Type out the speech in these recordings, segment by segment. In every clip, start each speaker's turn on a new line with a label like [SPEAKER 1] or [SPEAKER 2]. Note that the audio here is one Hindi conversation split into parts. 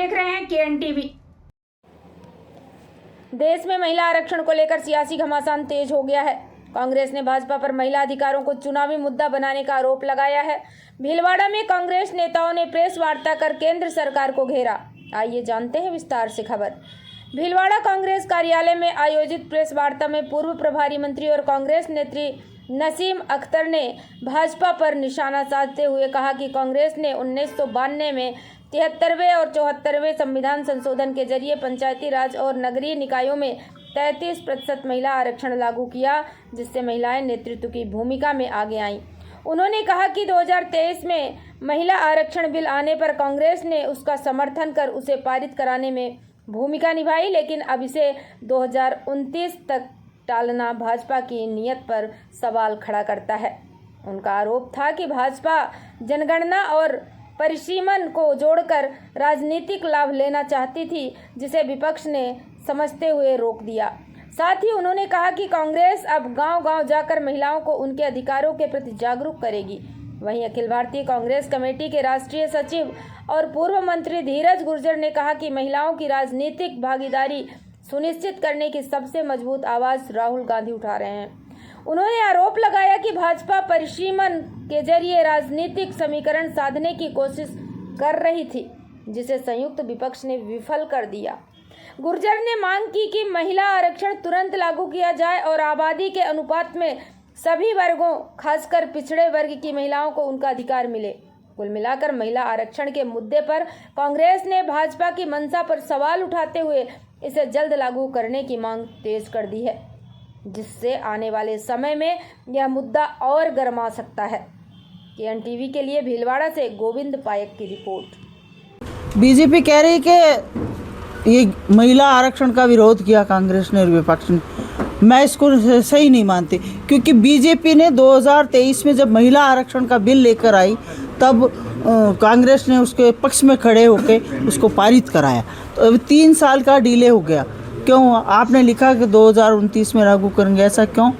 [SPEAKER 1] देख रहे हैं KN टीवी।
[SPEAKER 2] देश में महिला आरक्षण को लेकर सियासी घमासान तेज हो गया है। कांग्रेस ने भाजपा पर महिला अधिकारों को चुनावी मुद्दा बनाने का आरोप लगाया है। भीलवाड़ा में कांग्रेस नेताओं ने प्रेस वार्ता कर केंद्र सरकार को घेरा। आइए जानते हैं विस्तार से खबर। भीलवाड़ा कांग्रेस कार्यालय में आयोजित प्रेस वार्ता में पूर्व प्रभारी मंत्री और कांग्रेस नेत्री नसीम अख्तर ने भाजपा पर निशाना साधते हुए कहा कि कांग्रेस ने 1992 में 73वें और 74वें संविधान संशोधन के जरिए पंचायती राज और नगरीय निकायों में 33% महिला आरक्षण लागू किया, जिससे महिलाएं नेतृत्व की भूमिका में आगे आईं। उन्होंने कहा कि 2023 में महिला आरक्षण बिल आने पर कांग्रेस ने उसका समर्थन कर उसे पारित कराने में भूमिका निभाई, लेकिन अब इसे 2029 तक टालना भाजपा की नीयत पर सवाल खड़ा करता है। उनका आरोप था कि भाजपा जनगणना और परिसीमन को जोड़कर राजनीतिक लाभ लेना चाहती थी, जिसे विपक्ष ने समझते हुए रोक दिया। साथ ही उन्होंने कहा कि कांग्रेस अब गांव-गांव जाकर महिलाओं को उनके अधिकारों के प्रति जागरूक करेगी। वहीं अखिल भारतीय कांग्रेस कमेटी के राष्ट्रीय सचिव और पूर्व मंत्री धीरज गुर्जर ने कहा कि महिलाओं की राजनीतिक भागीदारी सुनिश्चित करने की सबसे मजबूत आवाज़ राहुल गांधी उठा रहे हैं। उन्होंने आरोप लगाया कि भाजपा परिसीमन के जरिए राजनीतिक समीकरण साधने की कोशिश कर रही थी, जिसे संयुक्त विपक्ष ने विफल कर दिया। गुर्जर ने मांग की कि महिला आरक्षण तुरंत लागू किया जाए और आबादी के अनुपात में सभी वर्गों, खासकर पिछड़े वर्ग की महिलाओं को उनका अधिकार मिले। कुल मिलाकर महिला आरक्षण के मुद्दे पर कांग्रेस ने भाजपा की मंशा पर सवाल उठाते हुए इसे जल्द लागू करने की मांग तेज कर दी है, जिससे आने वाले समय में यह मुद्दा और गर्मा सकता है। KN टीवी के लिए भीलवाड़ा से गोविंद पायक की रिपोर्ट।
[SPEAKER 3] बीजेपी कह रही है कि ये महिला आरक्षण का विरोध किया कांग्रेस ने और विपक्ष ने। मैं इसको सही नहीं मानती, क्योंकि बीजेपी ने 2023 में जब महिला आरक्षण का बिल लेकर आई तब कांग्रेस ने उसके पक्ष में खड़े होकर उसको पारित कराया। तो अभी 3 साल का डिले हो गया। क्यों आपने लिखा कि 2029 में लागू करेंगे? ऐसा क्यों?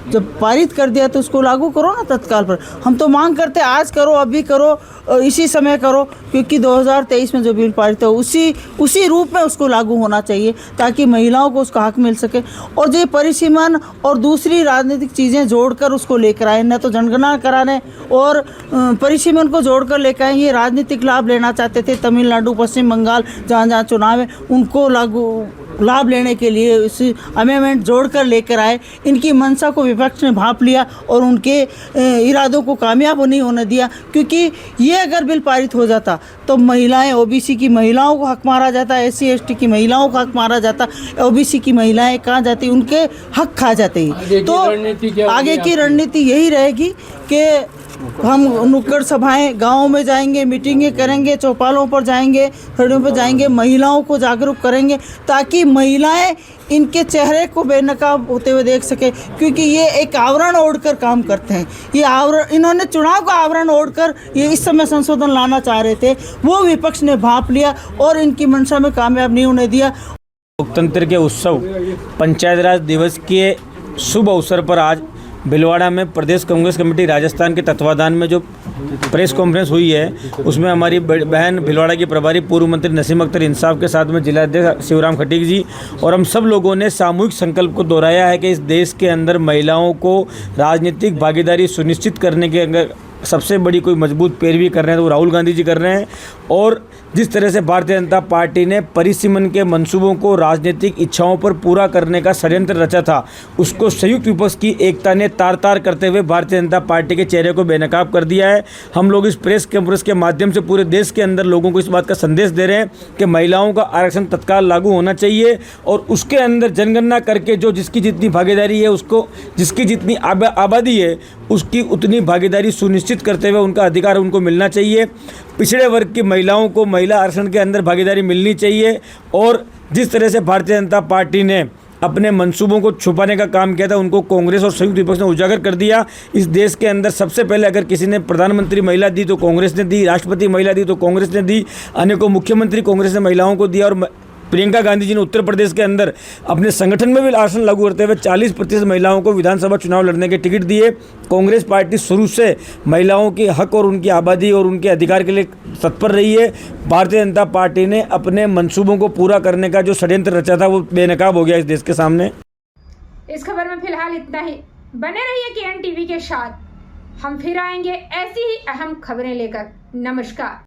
[SPEAKER 3] जब पारित कर दिया तो उसको लागू करो ना तत्काल पर। हम तो मांग करते आज करो, अभी करो, इसी समय करो, क्योंकि 2023 में जो बिल पारित हो उसी रूप में उसको लागू होना चाहिए, ताकि महिलाओं को उसका हक मिल सके। और ये परिसीमन और दूसरी राजनीतिक चीज़ें जोड़कर उसको लेकर आए, न तो जनगणना कराने और परिसीमन को जोड़कर लेकर आए। ये राजनीतिक लाभ लेना चाहते थे। तमिलनाडु, पश्चिम बंगाल, जहाँ जहाँ चुनाव है उनको लाभ लेने के लिए इस अमेंडमेंट जोड़कर लेकर आए। इनकी मंशा को विपक्ष ने भांप लिया और उनके इरादों को कामयाब नहीं होने दिया, क्योंकि ये अगर बिल पारित हो जाता तो महिलाएं, OBC की महिलाओं को हक मारा जाता, SC ST की महिलाओं को हक मारा जाता, OBC की महिलाएं कहाँ जाती, उनके हक खा जाते हैं। तो आगे की रणनीति यही रहेगी कि हम नुक्कड़ सभाएं गाँव में जाएंगे, मीटिंगें करेंगे, चौपालों पर जाएंगे, सड़कों पर जाएंगे, महिलाओं को जागरूक करेंगे, ताकि महिलाएं इनके चेहरे को बेनकाब होते हुए देख सके, क्योंकि ये एक आवरण ओढ़कर काम करते हैं। ये आवरण, इन्होंने चुनाव का आवरण ओढ़कर ये इस समय संशोधन लाना चाह रहे थे, वो विपक्ष ने भांप लिया और इनकी मंशा में कामयाब नहीं होने दिया।
[SPEAKER 4] लोकतंत्र के उत्सव पंचायत राज दिवस के शुभ अवसर पर आज भीलवाड़ा में प्रदेश कांग्रेस कमेटी राजस्थान के तत्वाधान में जो प्रेस कॉन्फ्रेंस हुई है, उसमें हमारी बहन भीलवाड़ा की प्रभारी पूर्व मंत्री नसीम अख्तर इंसाफ के साथ में जिलाध्यक्ष शिवराम खटीक जी और हम सब लोगों ने सामूहिक संकल्प को दोहराया है कि इस देश के अंदर महिलाओं को राजनीतिक भागीदारी सुनिश्चित करने के अंदर सबसे बड़ी कोई मजबूत पैरवी कर रहे हैं तो वो राहुल गांधी जी कर रहे हैं। और जिस तरह से भारतीय जनता पार्टी ने परिसीमन के मंसूबों को राजनीतिक इच्छाओं पर पूरा करने का षड्यंत्र रचा था, उसको संयुक्त विपक्ष की एकता ने तार तार करते हुए भारतीय जनता पार्टी के चेहरे को बेनकाब कर दिया है। हम लोग इस प्रेस कॉन्फ्रेंस के माध्यम से पूरे देश के अंदर लोगों को इस बात का संदेश दे रहे हैं कि महिलाओं का आरक्षण तत्काल लागू होना चाहिए और उसके अंदर जनगणना करके जो जिसकी जितनी भागीदारी है, उसको जिसकी जितनी आबादी है उसकी उतनी भागीदारी सुनिश्चित करते हुए उनका अधिकार उनको मिलना चाहिए। पिछड़े वर्ग की महिलाओं को महिला आरक्षण के अंदर भागीदारी मिलनी चाहिए। और जिस तरह से भारतीय जनता पार्टी ने अपने मंसूबों को छुपाने का काम किया था, उनको कांग्रेस और संयुक्त विपक्ष ने उजागर कर दिया। इस देश के अंदर सबसे पहले अगर किसी ने प्रधानमंत्री महिला दी तो कांग्रेस ने दी, राष्ट्रपति महिला दी तो कांग्रेस ने दी, अनेकों मुख्यमंत्री कांग्रेस ने महिलाओं को दिया और प्रियंका गांधी जी ने उत्तर प्रदेश के अंदर अपने संगठन में भी आसन लागू करते हुए 40% महिलाओं को विधानसभा चुनाव लड़ने के टिकट दिए। कांग्रेस पार्टी शुरू से महिलाओं के हक और उनकी आबादी और उनके अधिकार के लिए तत्पर रही है। भारतीय जनता पार्टी ने अपने मंसूबों को पूरा करने का जो षड्यंत्र रचा था वो बेनकाब हो गया इस देश के सामने।
[SPEAKER 2] इस खबर में फिलहाल इतना ही। बने रहिए KN टीवी के साथ, हम फिर आएंगे ऐसी ही अहम खबरें लेकर। नमस्कार।